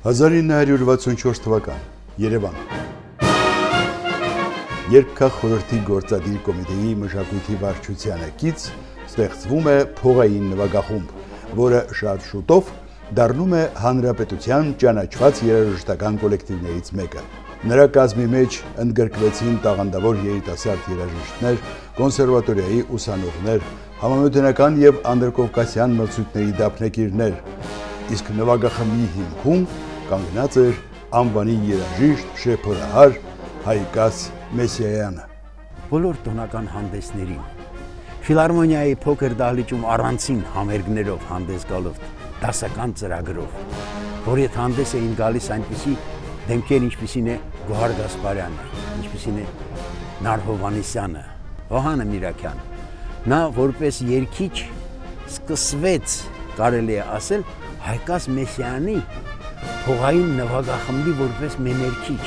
1964 թվական, Երևան։ Երկխորհրդի գործադիր կոմիտեի մշակույթի վարչությանը կից ստեղծվում է փողային նվագախումբ, որը շատ շուտով դառնում է հանրապետության ճանաչված երաժշտական կոլեկտիվներից մեկը։ Նրա կազմի մեջ ընդգրկվեցին տաղանդավոր երիտասարդ երաժիշտներ, կոնսերվատորիայի ուսանողներ, համամիութենական եւ անդրկովկասյան մրցույթների դափնեկիրներ, իսկ նվագախմբի հիմքում կանգնած էր անվանի երաժիշտ շեփորահար Հայկաս Մեսիայանը։ Բոլոր տոնական հանդեսներին, ֆիլհարմոնիայի փոքր դահլիճում առանցին համերգներով հանդես գալով, դասական ծրագրով, որ եթե հանդես էին գալիս այնպիսի դեմքեր, ինչպիսին է Գոհար Գասպարյանը, ինչպիսին է Նար Հովհաննիսյանը, Վահանը Միրաքյանը, նա որպես երգիչ սկսվեց, կարելի է ասել, Հայկաս Մեսիայանի փողային նվագախմբի որպես մեմերքիչ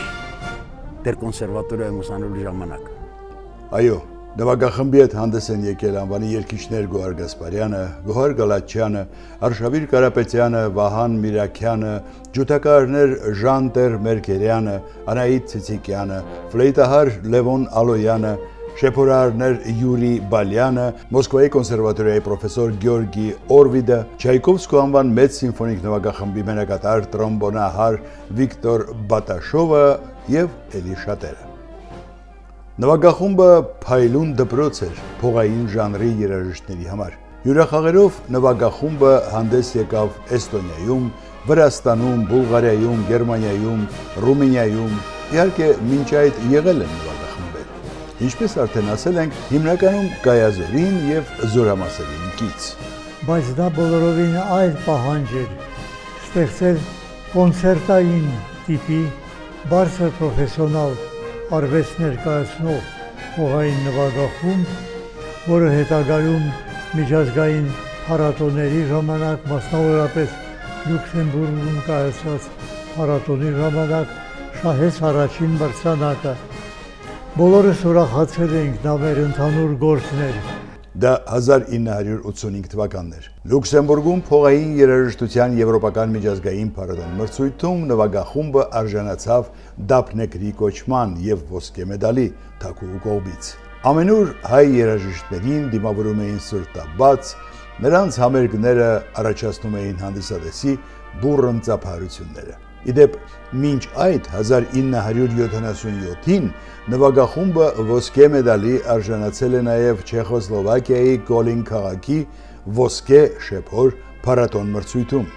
դեր կոնսերվատորիայում ուսանելու ժամանակ։ Այո, նվագախմբի հետ հանդես են եկել անվանի երգիչներ Գոհար Գասպարյանը, Գոհար Գալաչյանը, Արշավիր Կարապետյանը, Վահան Միրաքյանը, ջութակարներ Ժան-Տեր Մերկերյանը, Անահիտ Ցիցիկյանը, ֆլեյտահար Լևոն Ալոյանը, շեփորահարներ Յուրի Բալյանը, Մոսկվայի կոնսերվատորիայի պրոֆեսոր Գյորգի Օրվիդը, Չայկովսկու անվան մեծ սիմֆոնիկ նվագախմբի մենակատար տրոմբոնահար Վիկտոր Բատաշովը եւ ելի շատերը։ Նվագախումբը փայլուն դպրոց էր փողային ժանրի երաժիշտների համար։ Հյուրախաղերով նվագախումբը հանդես եկավ Էստոնիայում, Վրաստանում, Բուլղարիայում, Գերմանիայում, Ռումինիայում, իհարկե մինչ այդ եղել են նվագախմբեր։ Ինչպես արդեն ասել ենք, հիմնականում գայազորին եւ զորամասերին կից։ Բայց դա բոլորովին այլ պահանջ էր ստեղծել կոնցերտային տիպի բարձր պրոֆեսիոնալ արվեստ ներկայացնող փողային նվագախումբ, որը հետագայում միջազգային փառատոների ժամանակ, մասնավորապես Լյուքսեմբուրգում կայացած փառատոնի ժամանակ շահեց առաջին մրցանակը։ Բոլորս ուրախացել էինք, դա մեր ընդհանուր գործն էր։ Դա 1985 թվականն էր։ Լյուքսեմբուրգում փողային երաժշտության եվրոպական միջազգային փառատոն մրցույթում նվագախումբը արժանացավ դափնեկրի կոչման եւ ոսկե մեդալի թաքու կողմից։ Ամենուր հայ երաժիշտներին դիմավորում էին սրտաբաց, նրանց համերգները առաջացնում էին հանդիսատեսի բուռն ծափահարությունները։ Իդեպ մինչ այդ 1977-ին նվագախումբը ոսկե մեդալի արժանացել է նաև Չեխոսլովակիայի Կոլին քաղաքի ոսկե շեփոր փառատոն մրցույթում։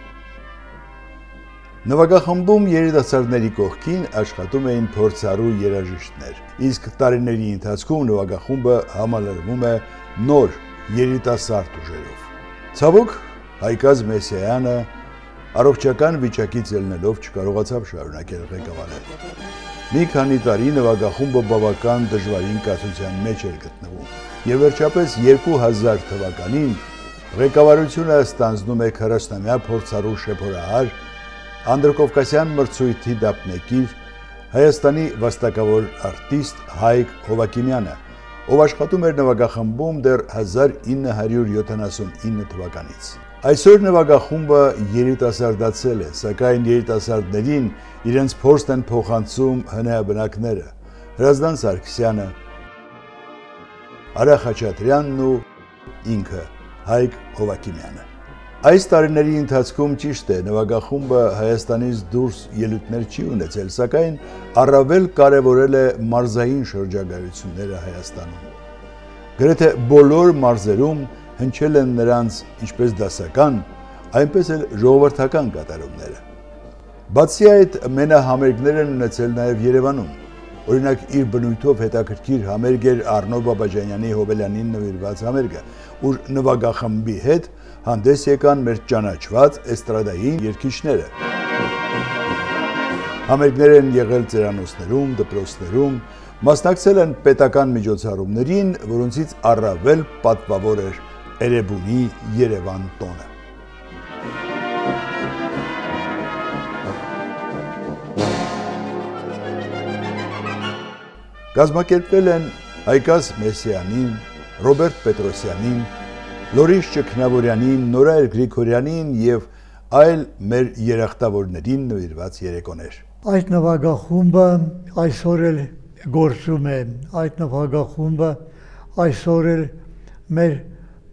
Նվագախմբում երիտասարդների կողքին աշխատում էին փորձառու երաժիշտներ, իսկ տարիների ընթացքում նվագախումբը համալրվում է նոր երիտասարդ ուժերով։ Ցավոք, Հայկաս Մեսիայանը առողջական վիճակից ելնելով չկարողացավ շարունակել ղեկավարել։ Մի քանի տարի նվագախումբը բավական դժվարին կացության մեջ էր գտնվում, եւ վերջապես 2000 թվականին ղեկավարությունը ստանձնում է 40-ամյա փորձառու շեփորահար, անդրկովկասյան մրցույթի դափնեկիր, Հայաստանի վաստակավոր արտիստ Հայկ Հովակիմյանը, ով աշխատում էր նվագախմբում դեռ 1979 թվականից։ Այսօր նվագախումբը երիտասարդացել է, սակայն երիտասարդներին իրենց փորձն են փոխանցում հնեաբնակները Հրազդան Սարգսյանը, Արա Խաչատրյանն ու ինքը Հայկ Հովակիմյանը։ Այս տարիների ընթացքում ճիշտ է, նվագախումբը Հայաստանից դուրս ելույթներ չի ունեցել, սակայն առավել կարևորել է մարզային շրջագայությունները Հայաստանում։ Գրեթե բոլոր մարզերում հնչել են նրանց ինչպես դասական, այնպես էլ ժողովրդական կատարումները։ Բացի այդ, մենահամերգներ են ունեցել նաև Երևանում։ Օրինակ, իր բնույթով հետաքրքիր համերգ էր Առնո Բաբաջանյանի Հոբելյանին նվիրված համերգը, ուր նվագախմբի հետ հանդես եկան մեր ճանաչված էստրադային երգիչները։ Համերգներ են եղել ծերանոցներում, դպրոցներում, մասնակցել են պետական միջոցառումներին, որոնցից առավել պատվավոր էր Էրեբունի Երևան տոնը։ Կազմակերպվել են Հայկաս Մեսիյանին, Ռոբերտ Պետրոսյանին, Լորիս Ճգնավորյանին, Նորայր Գրիգորյանին եւ այլ մեր երախտավորներին նվիրված երեկոներ։ Այդ նվագախումբը այսօր էլ գործում է, այդ նվագախումբը այսօր էլ մեր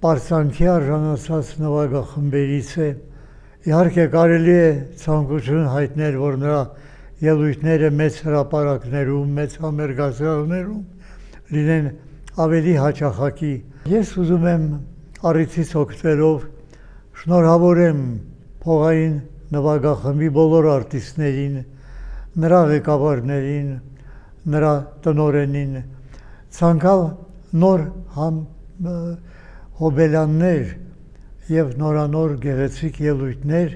պարծանքի արժանացած նվագախմբերից է։ Իհարկե կարելի է ցանկություն հայտնել, որ նրա ելույթները մեծ հրապարակներում, մեծ համերգազրահներում լինեն ավելի հաճախակի։ Ես ուզում եմ առիթից օգտվելով շնորհավորեմ փողային նվագախմբի բոլոր արտիստներին, նրա ղեկավարներին, նրա տնօրենին, ցանկալ նոր հոբելյաններ եւ նորանոր գեղեցիկ ելույթներ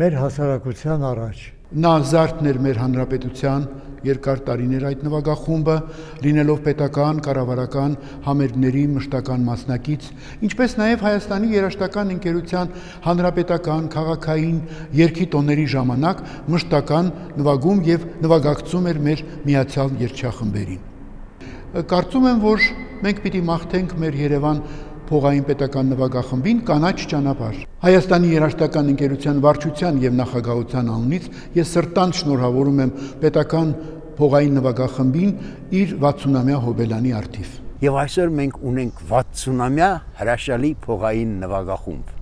մեր հասարակության առաջ։ Նա զարդն էր մեր հանրապետության երկար տարիներ այդ նվագախումբը, լինելով պետական, կառավարական համերգների մշտական մասնակից, ինչպես նաև Հայաստանի երաժշտական ընկերության հանրապետական, քաղաքային երգի տոների ժամանակ մշտական նվագում եւ նվագակցում էր մեր միացյալ երգչախմբերին։ Կարծում եմ, որ մենք պիտի մաղթենք մեր Երևան փողային պետական նվագախմբին կանաչ ճանապարհ։ Հայաստանի երաժշտական ընկերության վարչության եւ նախագահության անունից ես սրտանց շնորհավորում եմ պետական փողային նվագախմբին իր 60-ամյա հոբելանի արդիվ։ Եվ այսօր մենք ունենք 60-ամյա հրաշալի փողային նվագախումբ։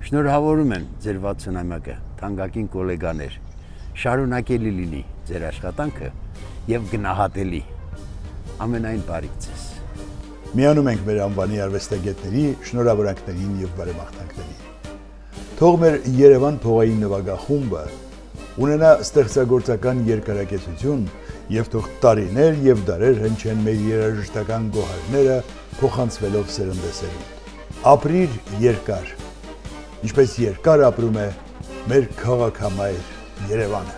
Շնորհավորում եմ ձեր 60-ամյակը, թանկագին գոլեգաներ։ Շարունակելի լինի ձեր աշխատանքը եւ գնահատելի։ Ամենայն բարիք ձեզ։ Միանում ենք մեր անվանի արվեստագետների, շնորհավորանքներին եւ բարեմաղթանքներին։ Թող մեր Երևան փողային նվագախումբը ունենա ստեղծագործական երկարակեցություն եւ թող տարիներ եւ դարեր հնչեն մեր երաժշտական գոհարները փոխանցվելով սերնդեսերունդ։ Ապրիր երկար, ինչպես երկար ապրում է մեր քաղաքամայր Երևանը։